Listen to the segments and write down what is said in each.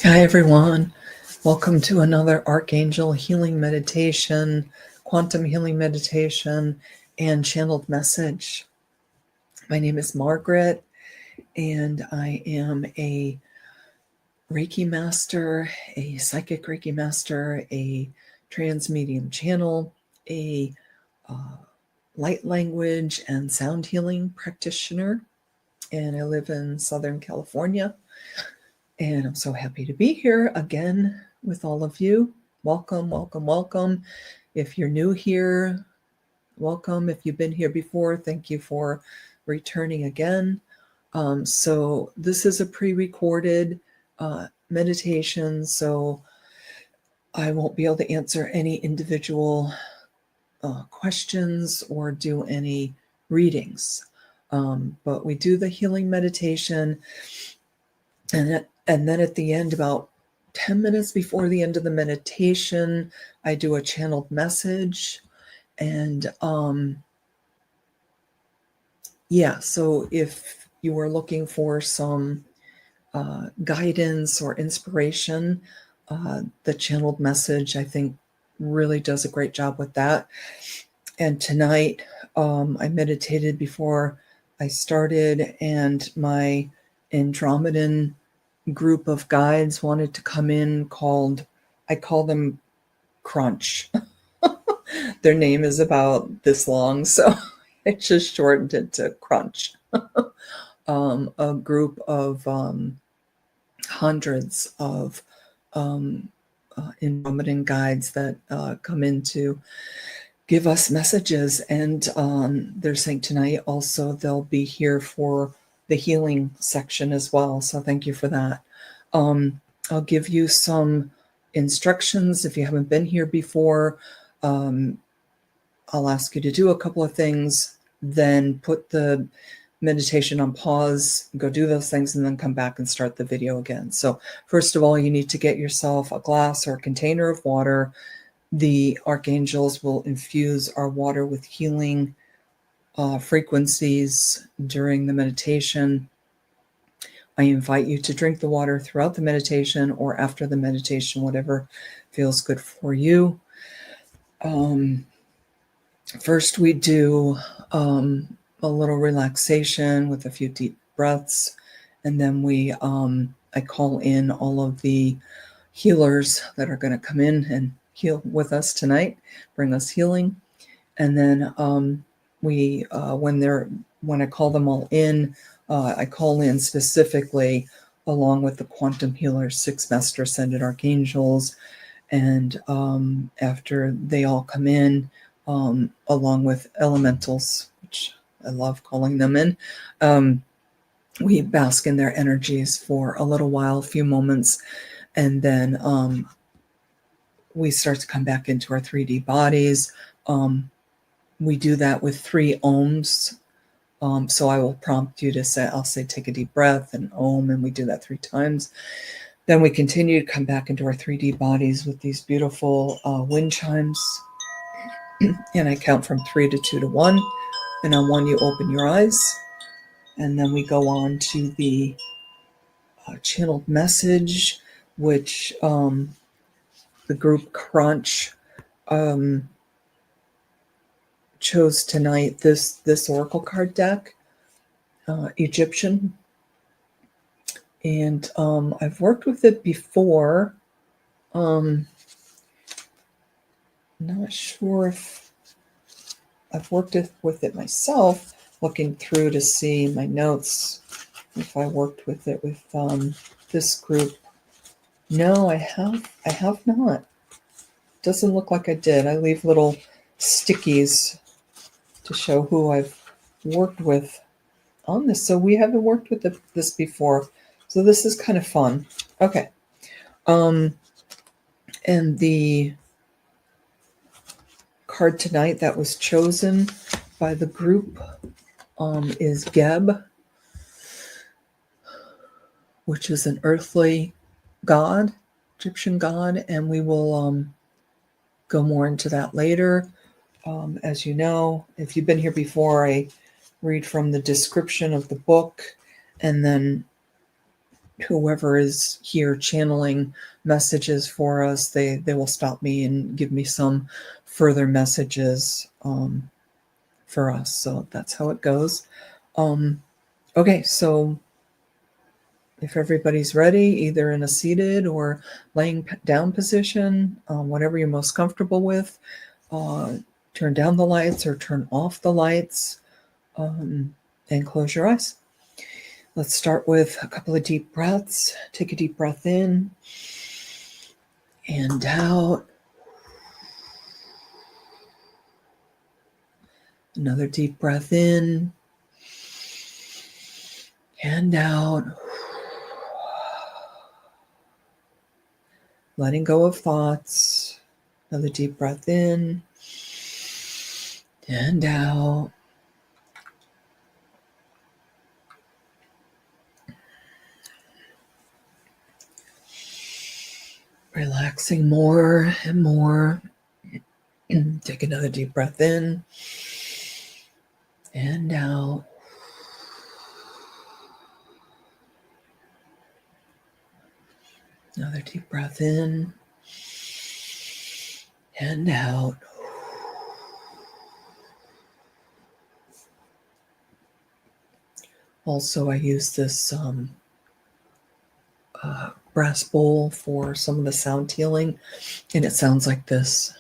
Hi, everyone. Welcome to another Archangel healing meditation, quantum healing meditation, and channeled message. My name is Margaret, and I am a Reiki master, a psychic Reiki master, a trance medium channel, a light language and sound healing practitioner, and I live in Southern California. And I'm so happy to be here again with all of you. Welcome, welcome, welcome. If you're new here, welcome. If you've been here before, thank you for returning again. So this is a pre-recorded meditation, so I won't be able to answer any individual questions or do any readings. But we do the healing meditation, and then at the end, about 10 minutes before the end of the meditation, I do a channeled message. And so if you are looking for some guidance or inspiration, the channeled message, I think, really does a great job with that. And tonight, I meditated before I started, and my Andromedan group of guides wanted to come in I call them Crunch. Their name is about this long, so I just shortened it to Crunch. A group of hundreds of Andromedan guides that come in to give us messages, and they're saying tonight also they'll be here for the healing section as well. So thank you for that. I'll give you some instructions if you haven't been here before. I'll ask you to do a couple of things, then put the meditation on pause, go do those things, and then come back and start the video again. So first of all, you need to get yourself a glass or a container of water. The archangels will infuse our water with healing frequencies during the meditation. I invite you to drink the water throughout the meditation or after the meditation, whatever feels good for you. First, we do a little relaxation with a few deep breaths, and then I call in all of the healers that are going to come in and heal with us tonight, bring us healing. And then when I call them all in, I call in specifically along with the quantum healers, 6 master ascended archangels, and after they all come in, along with elementals, which I love calling them in, we bask in their energies for a little while, a few moments, and then we start to come back into our 3D bodies. We do that with 3 ohms. So I will prompt you to I'll say, take a deep breath and ohm, and we do that 3 times. Then we continue to come back into our 3D bodies with these beautiful wind chimes. And I count from 3 to 2 to 1. And on 1, you open your eyes. And then we go on to the channeled message, which the group Crunch chose tonight, this oracle card deck, Egyptian. And I've worked with it before. Not sure if I've worked with it myself, looking through to see my notes, if I worked with it with this group. No, I have not. Doesn't look like I did. I leave little stickies to show who I've worked with on this. So we haven't worked with this before. So this is kind of fun. Okay. And the card tonight that was chosen by the group is Geb, which is an earthly god, Egyptian god, and we will go more into that later. As you know, if you've been here before, I read from the description of the book, and then whoever is here channeling messages for us, they will stop me and give me some further messages for us. So that's how it goes. Okay, so if everybody's ready, either in a seated or laying down position, whatever you're most comfortable with, turn down the lights or turn off the lights, and close your eyes. Let's start with a couple of deep breaths. Take a deep breath in and out. Another deep breath in and out. Letting go of thoughts. Another deep breath in and out. Relaxing more and more. Take another deep breath in and out. Another deep breath in and out. Also, I use this brass bowl for some of the sound healing, and it sounds like this.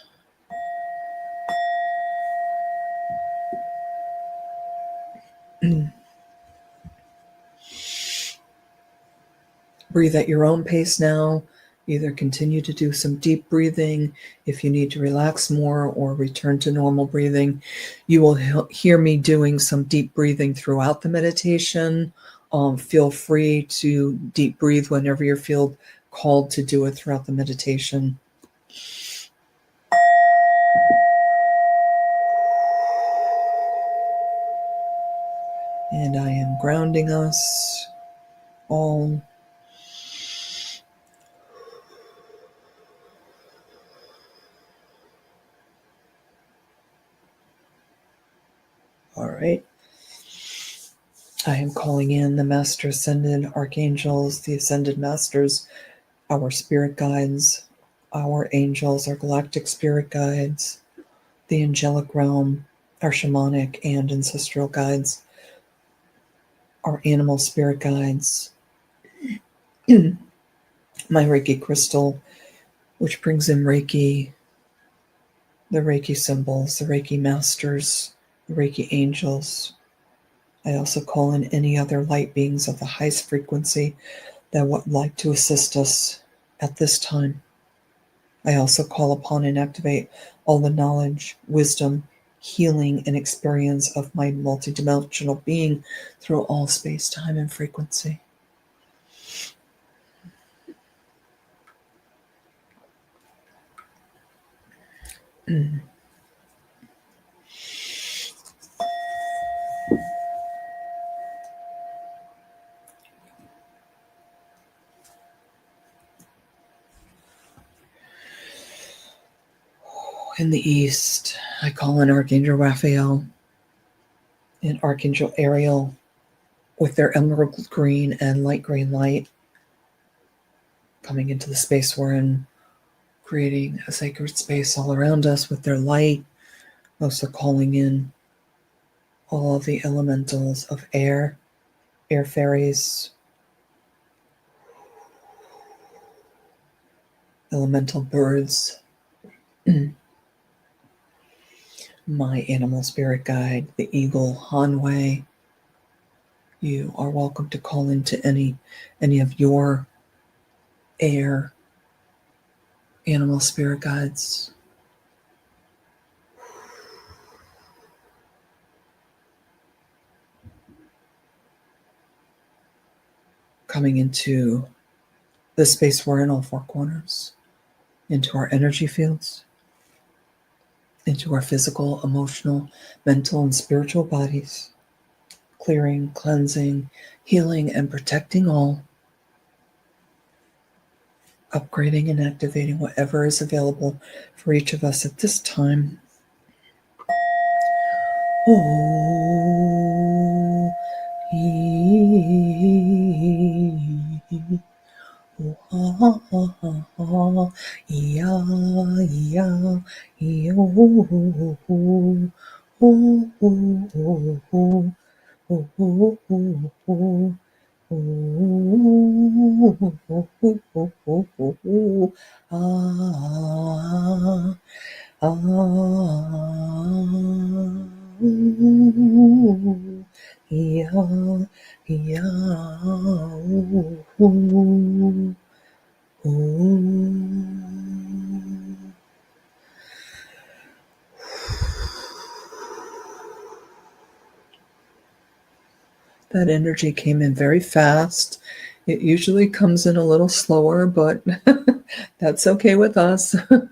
Breathe at your own pace now. Either continue to do some deep breathing if you need to relax more, or return to normal breathing. You will hear me doing some deep breathing throughout the meditation. Feel free to deep breathe whenever you feel called to do it throughout the meditation. And I am grounding us all. All right. I am calling in the Master Ascended Archangels, the Ascended Masters, our spirit guides, our angels, our galactic spirit guides, the angelic realm, our shamanic and ancestral guides, our animal spirit guides, my Reiki crystal, which brings in Reiki, the Reiki symbols, the Reiki masters, the Reiki angels. I also call in any other light beings of the highest frequency that would like to assist us at this time. I also call upon and activate all the knowledge, wisdom, healing, and experience of my multidimensional being through all space, time, and frequency. In the east, I call in Archangel Raphael and Archangel Ariel with their emerald green and light green light coming into the space we're in, creating a sacred space all around us with their light. Also calling in all of the elementals of air, air fairies, elemental birds, my animal spirit guide, the eagle Hanwei. You are welcome to call into any of your air animal spirit guides. Coming into the space we're in, all four corners, into our energy fields, into our physical, emotional, mental, and spiritual bodies, clearing, cleansing, healing, and protecting all, upgrading and activating whatever is available for each of us at this time. Oh, That energy came in very fast. It usually comes in a little slower, but that's okay with us. In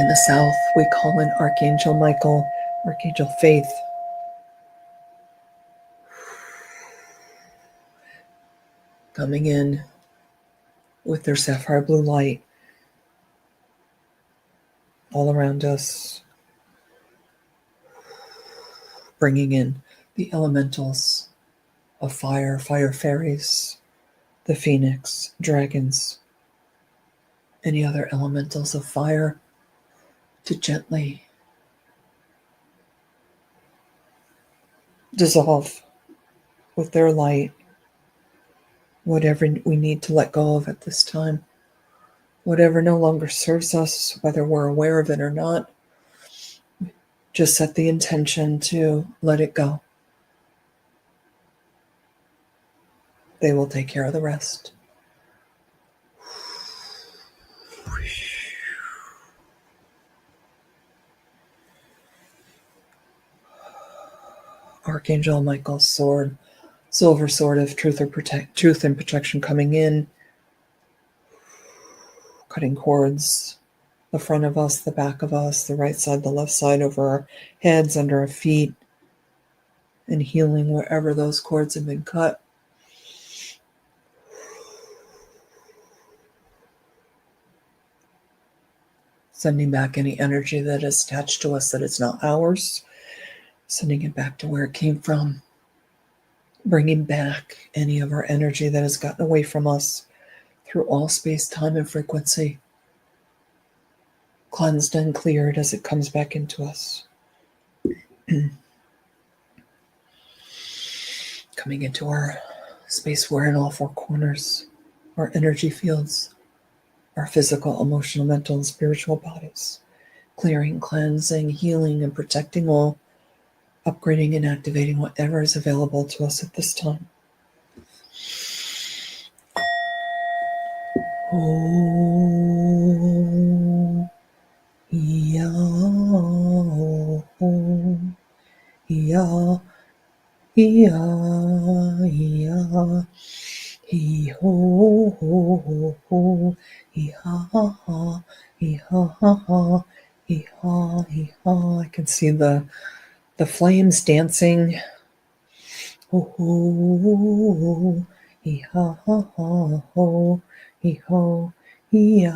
the South, we call in Archangel Michael, Archangel Faith. Coming in with their sapphire blue light all around us, bringing in the elementals of fire, fire fairies, the phoenix, dragons, any other elementals of fire to gently dissolve with their light whatever we need to let go of at this time, whatever no longer serves us, whether we're aware of it or not. Just set the intention to let it go. They will take care of the rest. Archangel Michael's sword, silver sword of truth and protection coming in, cutting cords, the front of us, the back of us, the right side, the left side, over our heads, under our feet, and healing wherever those cords have been cut. Sending back any energy that is attached to us that is not ours, sending it back to where it came from, bringing back any of our energy that has gotten away from us through all space, time, and frequency, cleansed and cleared as it comes back into us. Coming into our space we're in all four corners, our energy fields, our physical, emotional, mental, and spiritual bodies, clearing, cleansing, healing, and protecting all, upgrading and activating whatever is available to us at this time. Oh, yeah, oh, yeah, yeah, yeah. He ho ho ho ho, he ha ha ha, he ha ha ha, he ha he ha. I can see the flames dancing. Ho ho, he ha ha ha ho, he ho, he ya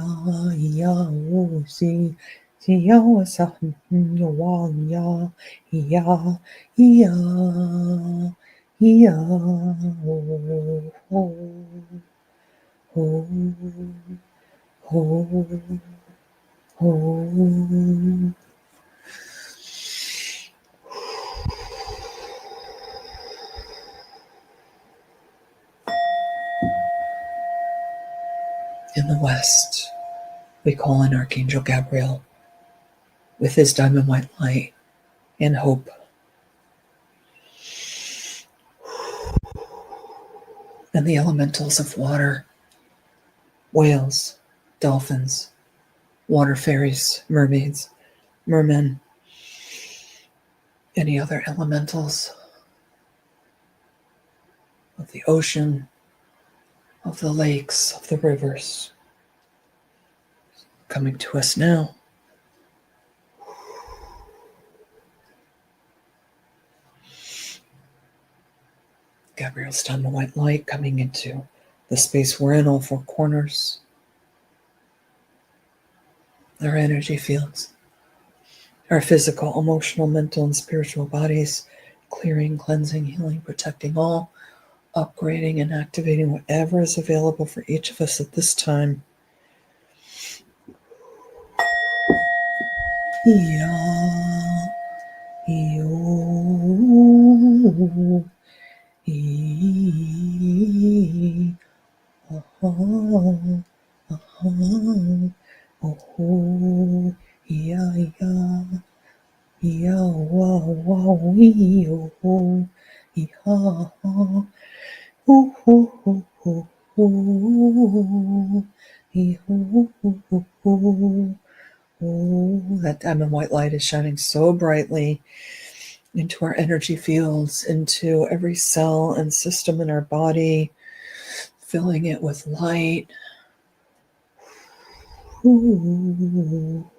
ya ho si. Ya was a wang ya, ya, ya, ya, ho, ho, ho, ho. In the West, we call in Archangel Gabriel with his diamond white light and hope. And the elementals of water, whales, dolphins, water fairies, mermaids, mermen, any other elementals of the ocean, of the lakes, of the rivers, coming to us now. Gabriel's diamond white light coming into the space we're in, all four corners. Our energy fields, our physical, emotional, mental, and spiritual bodies, clearing, cleansing, healing, protecting all, upgrading and activating whatever is available for each of us at this time. Yeah. Yo. Oh, yeah, yeah, yeah, wow, wow, yo, yeah, oh, oh, oh, oh, oh, that diamond white light is shining so brightly into our energy fields, into every cell and system in our body, filling it with light. Ooh,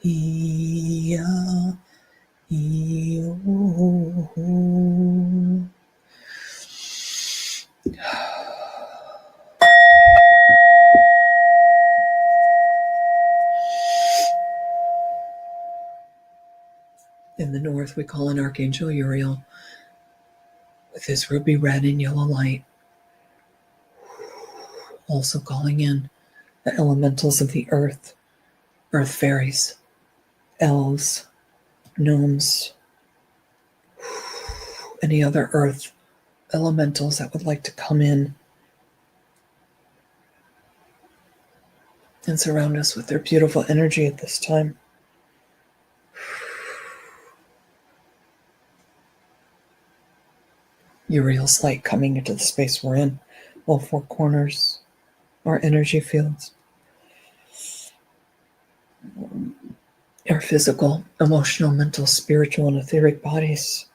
yeah, yeah. In the north, we call in Archangel Uriel with his ruby red and yellow light, also calling in the elementals of the earth, earth fairies, elves, gnomes, any other earth elementals that would like to come in and surround us with their beautiful energy at this time. Uriel's light coming into the space we're in, all four corners, our energy fields, our physical, emotional, mental, spiritual, and etheric bodies,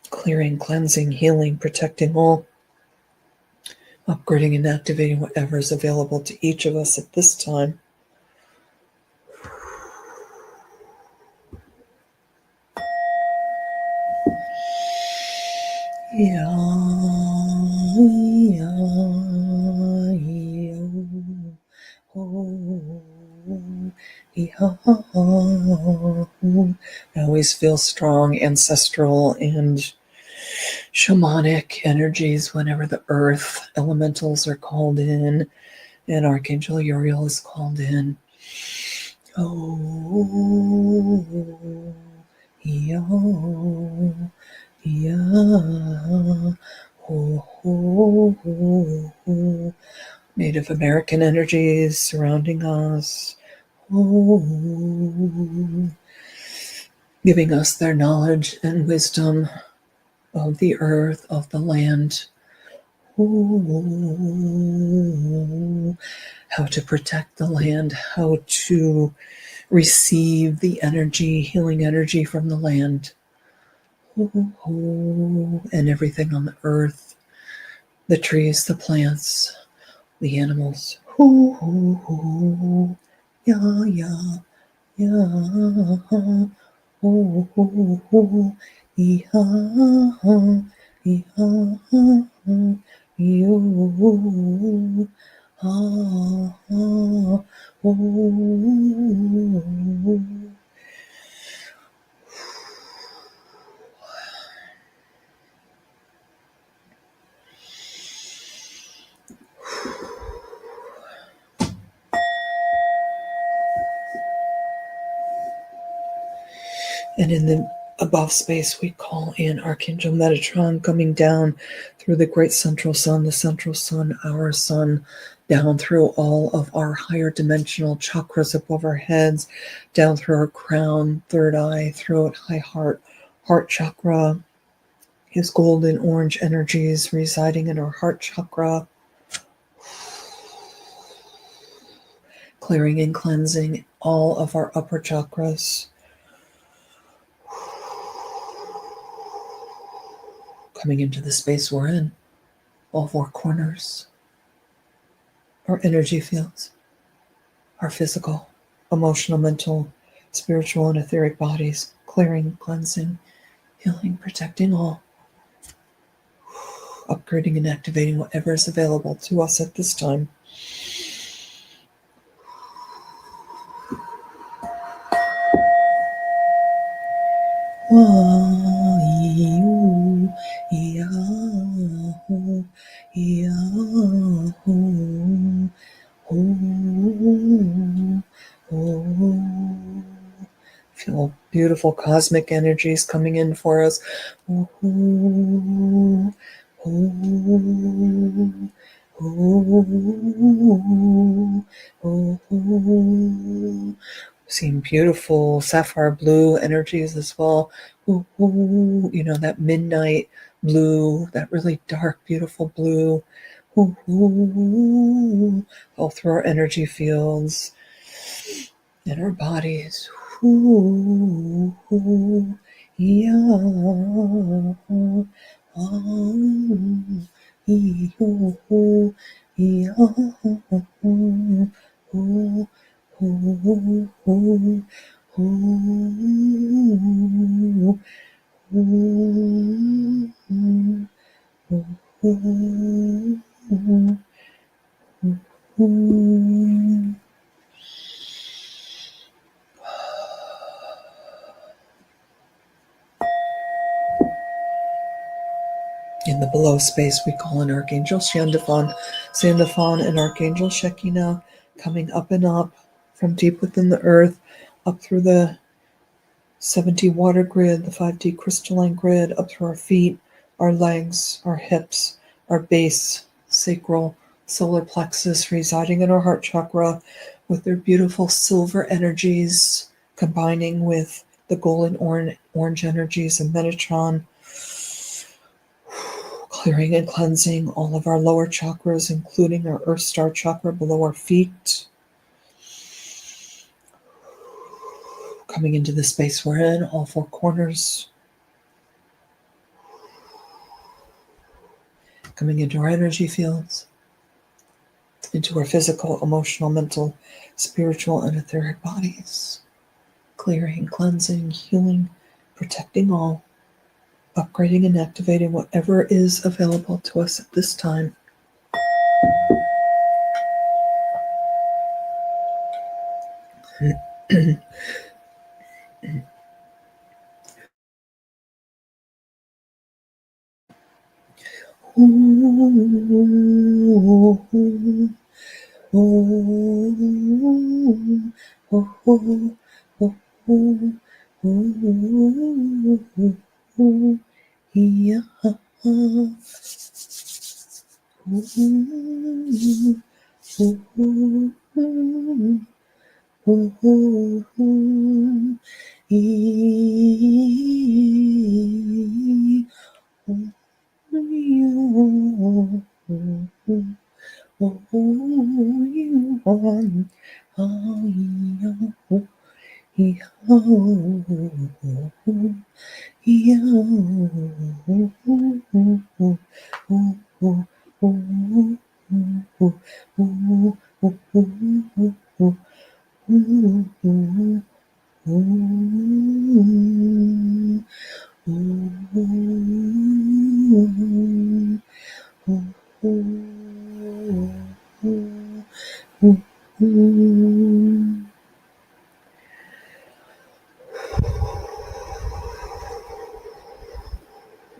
clearing, cleansing, healing, protecting all, upgrading and activating whatever is available to each of us at this time. Yeah, yeah, yeah, oh, yeah. I always feel strong ancestral and shamanic energies whenever the earth elementals are called in and Archangel Uriel is called in. Oh, yeah, yeah, oh. Native American energies surrounding us, giving us their knowledge and wisdom of the earth, of the land, how to protect the land, how to receive the energy, healing energy from the land, and everything on the earth, the trees, the plants, the animals. Yeah, yeah, yeah. Yeah, yeah, you. Ah, ah, oh. And in the above space, we call in Archangel Metatron coming down through the great central sun, our sun, down through all of our higher dimensional chakras above our heads, down through our crown, third eye, throat, high heart, heart chakra, his golden orange energies residing in our heart chakra, clearing and cleansing all of our upper chakras, coming into the space we're in, all four corners, our energy fields, our physical, emotional, mental, spiritual, and etheric bodies, clearing, cleansing, healing, protecting all, upgrading and activating whatever is available to us at this time. Feel beautiful cosmic energies coming in for us. Seeing beautiful sapphire blue energies as well. You know, that midnight blue, that really dark, beautiful blue. All through our energy fields in our bodies. In the below space, we call an Archangel Sandalphon, and Archangel Shekinah, coming up and up from deep within the earth, up through the 7D water grid, the 5D crystalline grid, up through our feet, our legs, our hips, our base, sacral, solar plexus, residing in our heart chakra, with their beautiful silver energies, combining with the golden orange energies of Metatron, clearing and cleansing all of our lower chakras, including our Earth Star chakra below our feet. Coming into the space we're in, all four corners. Coming into our energy fields, into our physical, emotional, mental, spiritual, and etheric bodies. Clearing, cleansing, healing, protecting all. Upgrading and activating whatever is available to us at this time. Yeah.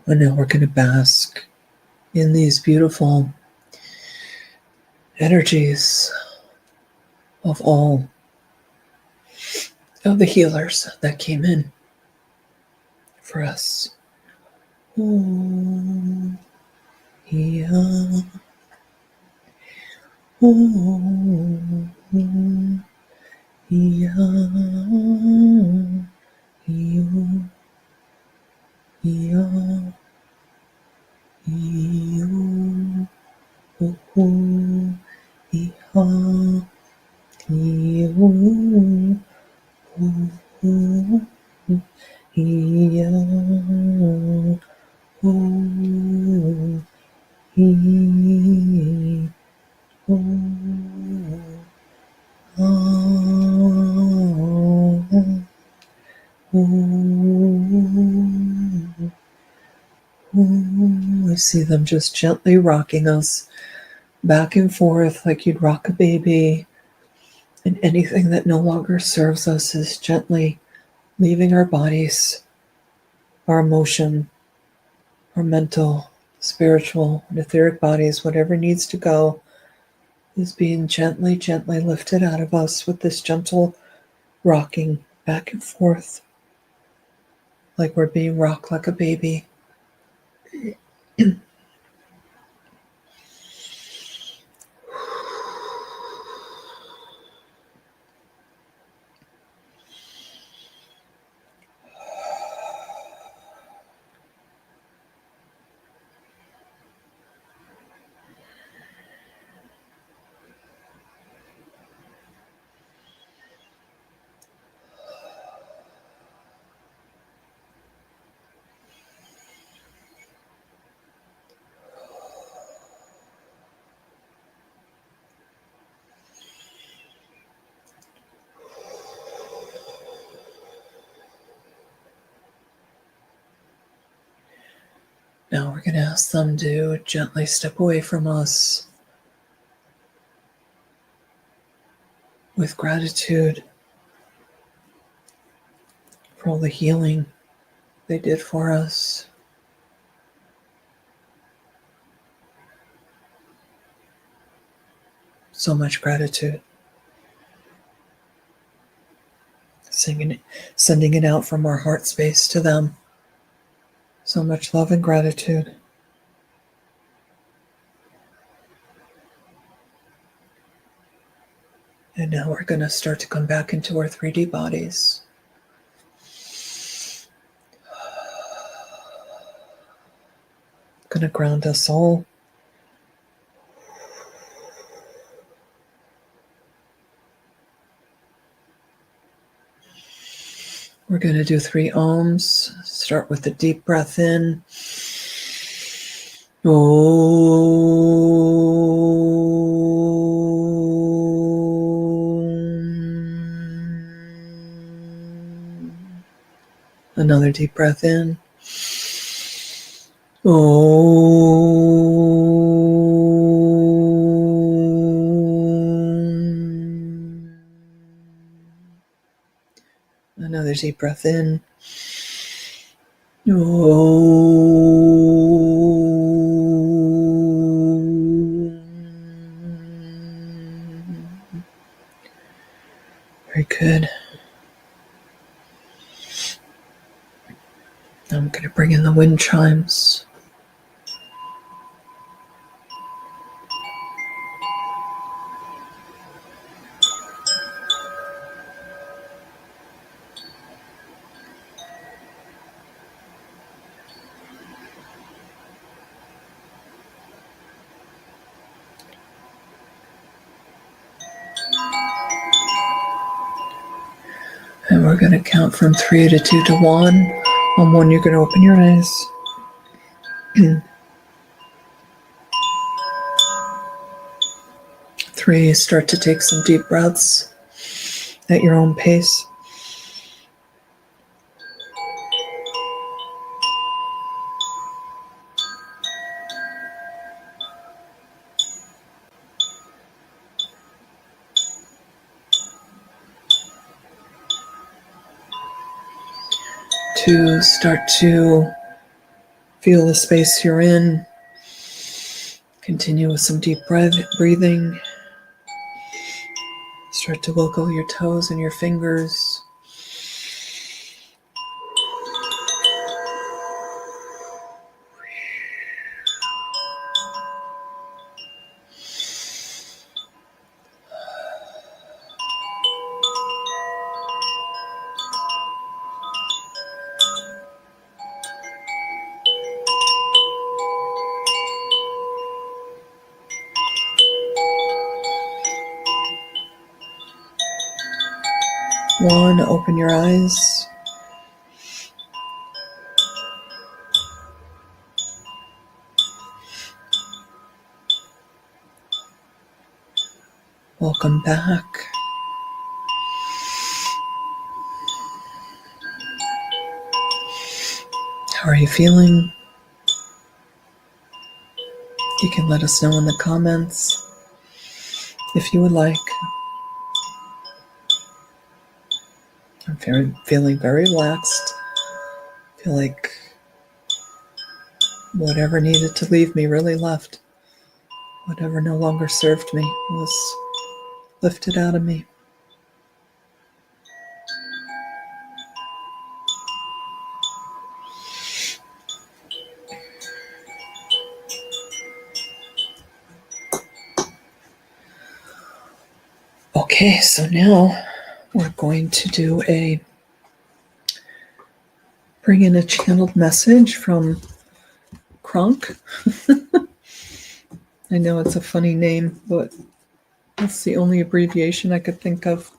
And now we're going to bask in these beautiful energies of all of the healers that came in for us. I see them just gently rocking us back and forth like you'd rock a baby, and anything that no longer serves us is gently leaving our bodies, our emotion, our mental, spiritual and etheric bodies, whatever needs to go, is being gently, gently lifted out of us with this gentle rocking back and forth, like we're being rocked like a baby. Now we're going to ask them to gently step away from us with gratitude for all the healing they did for us. So much gratitude. Sending it out from our heart space to them. So much love and gratitude. And now we're going to start to come back into our 3D bodies. Going to ground us all. We're going to do 3 ohms. Start with a deep breath in. Another deep breath in. Another deep breath in. Very good. I'm going to bring in the wind chimes. And we're going to count from 3 to 2 to 1. On 1, you're going to open your eyes. 3, start to take some deep breaths at your own pace. 2, start to feel the space you're in. Continue with some deep breathing. Start to wiggle your toes and your fingers. One, open your eyes. Welcome back. How are you feeling? You can let us know in the comments if you would like. I'm feeling very relaxed. I feel like Whatever needed to leave me really left. Whatever no longer served me was lifted out of me. Okay, so now we're going to bring in a channeled message from Kronk. I know it's a funny name, but that's the only abbreviation I could think of.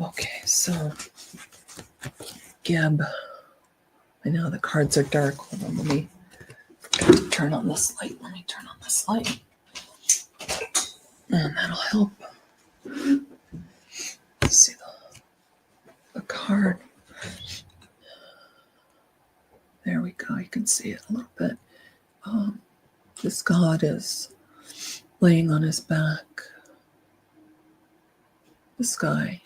Okay, so Geb. I know the cards are dark. Hold on, let me turn on this light. Let me turn on this light. And that'll help. Let's see the card. There we go. You can see it a little bit. This god is laying on his back. The sky,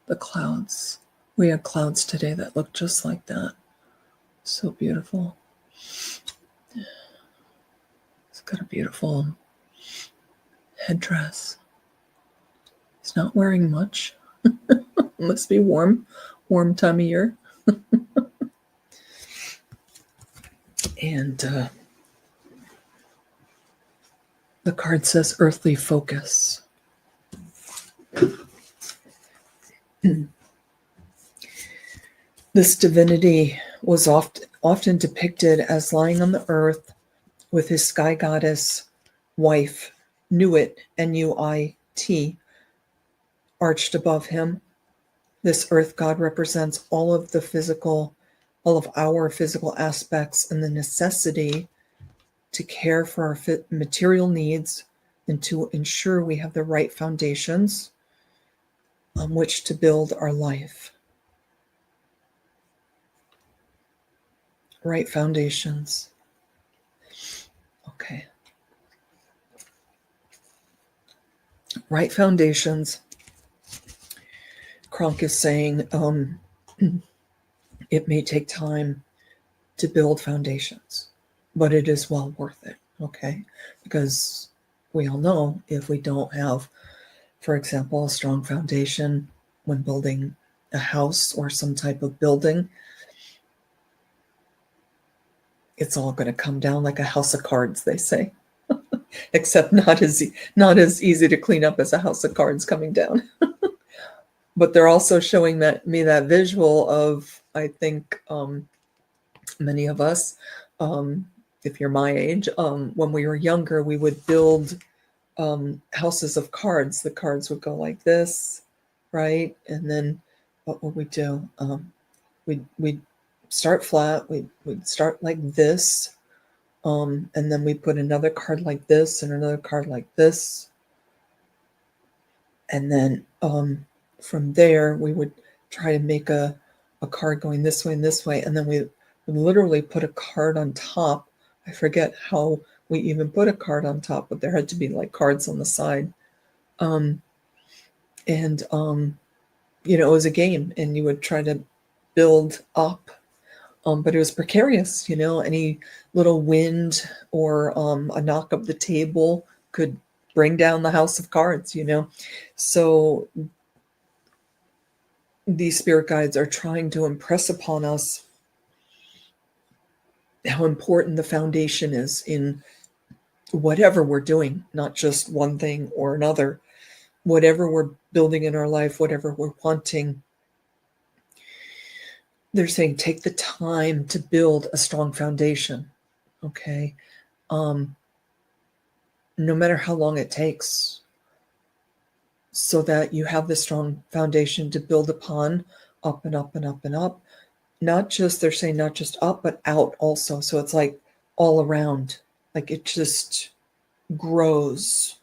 the clouds. We had clouds today that looked just like that. So beautiful. He's got a beautiful headdress. He's not wearing much. Must be warm time of year. And the card says earthly focus. This divinity was often depicted as lying on the earth with his sky goddess wife, Nuit, N-U-I-T, arched above him. This earth god represents all of our physical aspects and the necessity to care for our material needs and to ensure we have the right foundations on which to build our life. Right foundations. Okay. Right foundations. Kronk is saying it may take time to build foundations, but it is well worth it, okay? Because we all know if we don't have, for example, a strong foundation when building a house or some type of building, it's all going to come down like a house of cards, they say. Except not as easy to clean up as a house of cards coming down. But they're also showing me that visual of, I think, many of us, if you're my age, when we were younger, we would build houses of cards. The cards would go like this, right? And then what would we do? We'd start flat. We'd start like this. And then we put another card like this and another card like this. And then from there, we would try to make a card going this way and this way. And then we would literally put a card on top. I forget how we even put a card on top, but there had to be like cards on the side. It was a game and you would try to build up. But it was precarious, any little wind or a knock of the table could bring down the house of cards, So these spirit guides are trying to impress upon us how important the foundation is in whatever we're doing, not just one thing or another, whatever we're building in our life, whatever we're wanting. They're saying take the time to build a strong foundation, okay? No matter how long it takes, so that you have the strong foundation to build upon, up and up and up and up. They're saying not just up, but out also. So it's like all around, like it just grows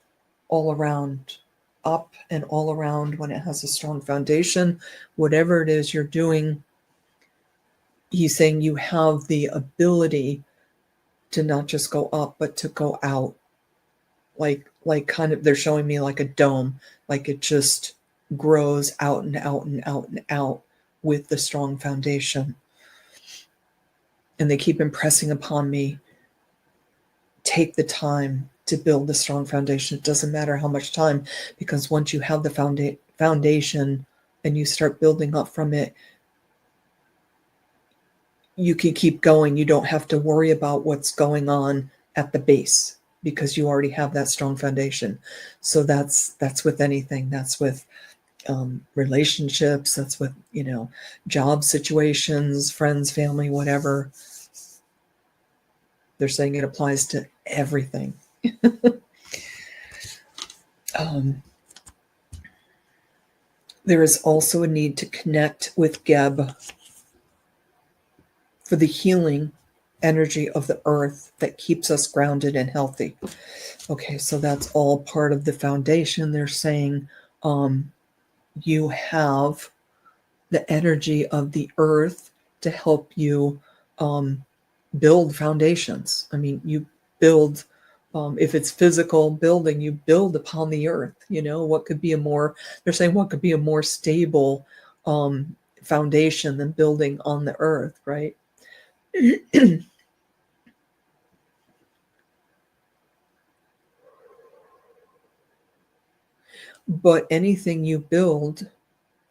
all around, up and all around when it has a strong foundation. Whatever it is you're doing, he's saying you have the ability to not just go up, but to go out. Like kind of, they're showing me like a dome, like it just grows out and out and out and out with the strong foundation. And they keep impressing upon me, take the time to build a strong foundation. It doesn't matter how much time, because once you have the foundation and you start building up from it, you can keep going. You don't have to worry about what's going on at the base, because you already have that strong foundation. So that's with anything. That's with relationships. That's with, job situations, friends, family, whatever. They're saying it applies to everything. There is also a need to connect with Geb for the healing energy of the earth that keeps us grounded and healthy. Okay, so that's all part of the foundation. They're saying you have the energy of the earth to help you build foundations. I mean, you build, if it's physical building, you build upon the earth. What could be they're saying, what could be a more stable foundation than building on the earth, right? But anything you build,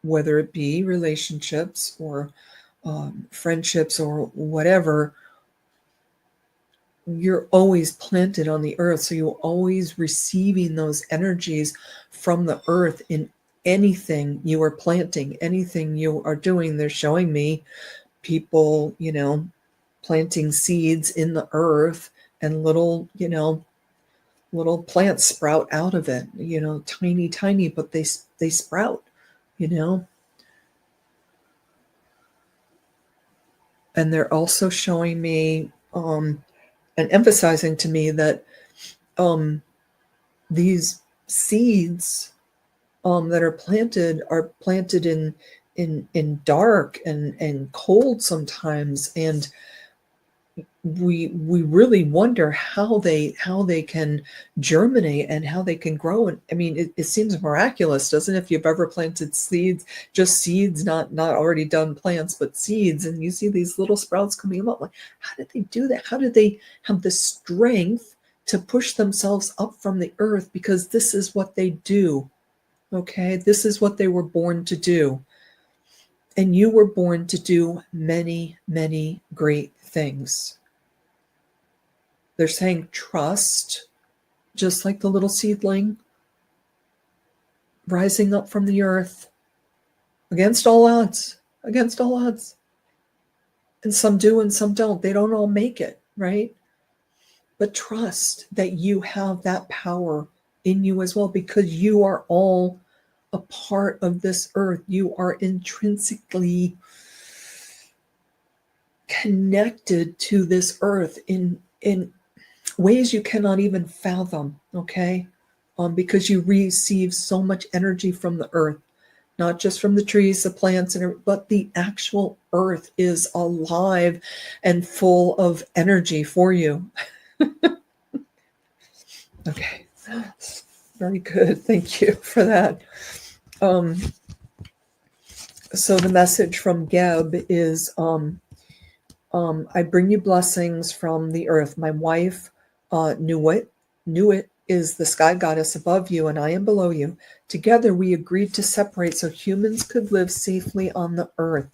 whether it be relationships or friendships or whatever, you're always planted on the earth. So you're always receiving those energies from the earth in anything you are planting, anything you are doing. They're showing me people, planting seeds in the earth, and little plants sprout out of it, tiny, but they sprout, And they're also showing me and emphasizing to me that these seeds that are planted in dark and cold sometimes, and we really wonder how they can germinate and how they can grow. And I mean, it seems miraculous, doesn't it? If you've ever planted seeds, just seeds, not already done plants, but seeds, and you see these little sprouts coming up, like, how did they do that? How did they have the strength to push themselves up from the earth? Because this is what they do. Okay, this is what they were born to do. And you were born to do many, many great things. They're saying trust, just like the little seedling rising up from the earth against all odds. And some do and some don't. They don't all make it, right? But trust that you have that power in you as well, because you are all a part of this earth. You are intrinsically connected to this earth in ways you cannot even fathom, okay? Because you receive so much energy from the earth, not just from the trees, the plants, but the actual earth is alive and full of energy for you. Okay, very good. Thank you for that. So the message from Geb is, I bring you blessings from the earth. My wife knew it is the sky goddess above you, and I am below you. Together we agreed to separate so humans could live safely on the earth.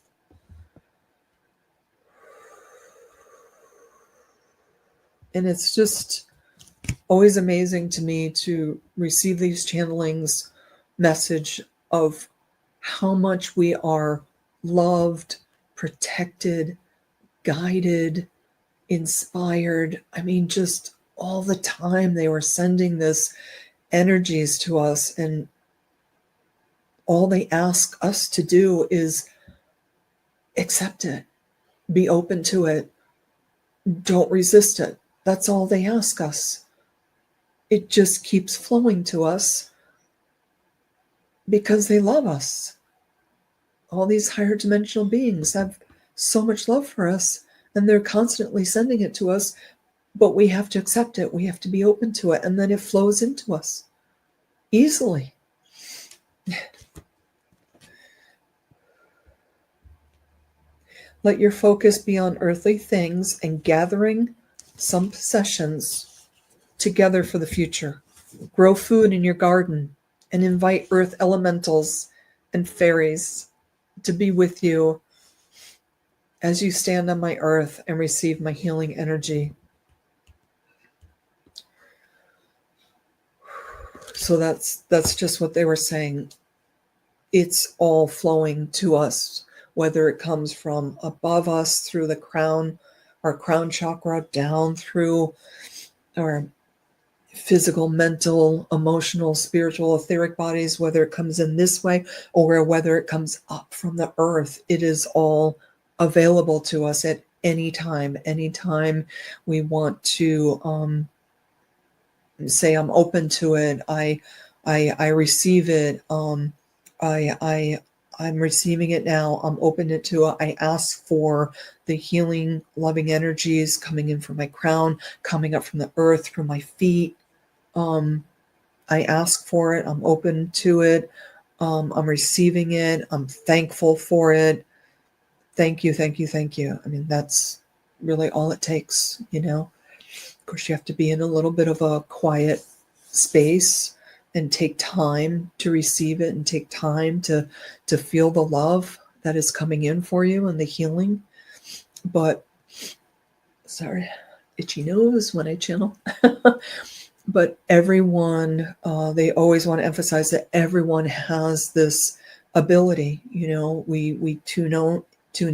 And it's just always amazing to me to receive these channelings message of how much we are loved, protected, guided, inspired. I mean, just all the time they were sending this energies to us, and all they ask us to do is accept it, be open to it, don't resist it. That's all they ask us. It just keeps flowing to us because they love us. All these higher dimensional beings have so much love for us, and they're constantly sending it to us, but we have to accept it. We have to be open to it, and then it flows into us easily. Let your focus be on earthly things and gathering some possessions together for the future. Grow food in your garden and invite earth elementals and fairies to be with you as you stand on my earth and receive my healing energy. So that's just what they were saying. It's all flowing to us, whether it comes from above us through the crown, our crown chakra, down through our physical, mental, emotional, spiritual, etheric bodies, whether it comes in this way or whether it comes up from the earth. It is all available to us at any time. Anytime we want to say, I'm open to it, I receive it, I'm receiving it now, I'm open to it. I ask for the healing, loving energies coming in from my crown, coming up from the earth, from my feet. I ask for it. I'm open to it. I'm receiving it. I'm thankful for it. Thank you, thank you, thank you. I mean, that's really all it takes, you know. Of course, you have to be in a little bit of a quiet space and take time to receive it and take time to feel the love that is coming in for you and the healing. But, sorry, itchy nose when I channel. But everyone, they always want to emphasize that everyone has this ability. You know, we tune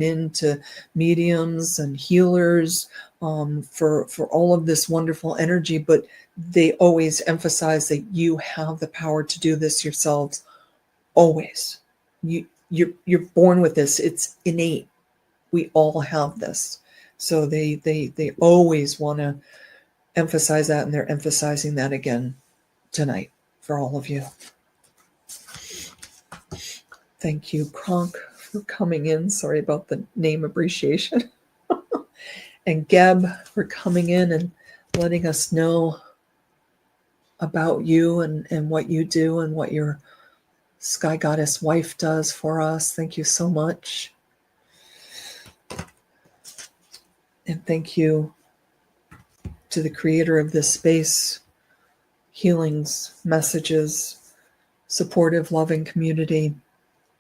in to mediums and healers for all of this wonderful energy, but they always emphasize that you have the power to do this yourselves. Always, you're born with this. It's innate. We all have this. So they always want to emphasize that, and they're emphasizing that again tonight for all of you. Thank you, Kronk, for coming in. Sorry about the name abbreviation. And Geb for coming in and letting us know about you and what you do and what your Sky Goddess wife does for us. Thank you so much. And thank you to the creator of this space, healings, messages, supportive, loving community.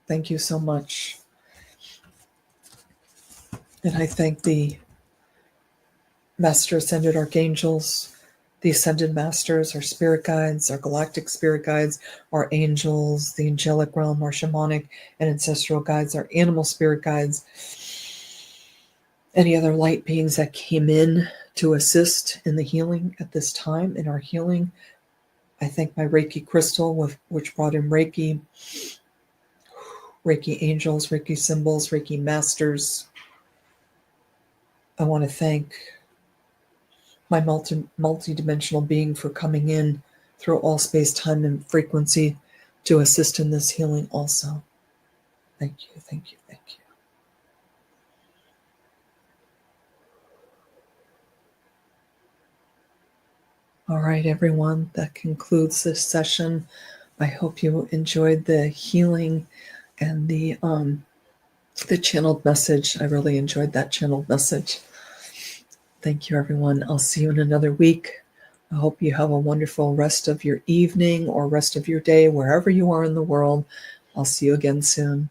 Thank you so much. And I thank the Master Ascended Archangels, the Ascended Masters, our spirit guides, our galactic spirit guides, our angels, the angelic realm, our shamanic and ancestral guides, our animal spirit guides, any other light beings that came in to assist in the healing at this time, in our healing. I thank my Reiki crystal, which brought in Reiki angels, Reiki symbols, Reiki masters. I want to thank my multi-dimensional being for coming in through all space, time, and frequency to assist in this healing also. Thank you, thank you, thank you. All right, everyone, that concludes this session. I hope you enjoyed the healing and the channeled message. I really enjoyed that channeled message. Thank you, everyone. I'll see you in another week. I hope you have a wonderful rest of your evening or rest of your day, wherever you are in the world. I'll see you again soon.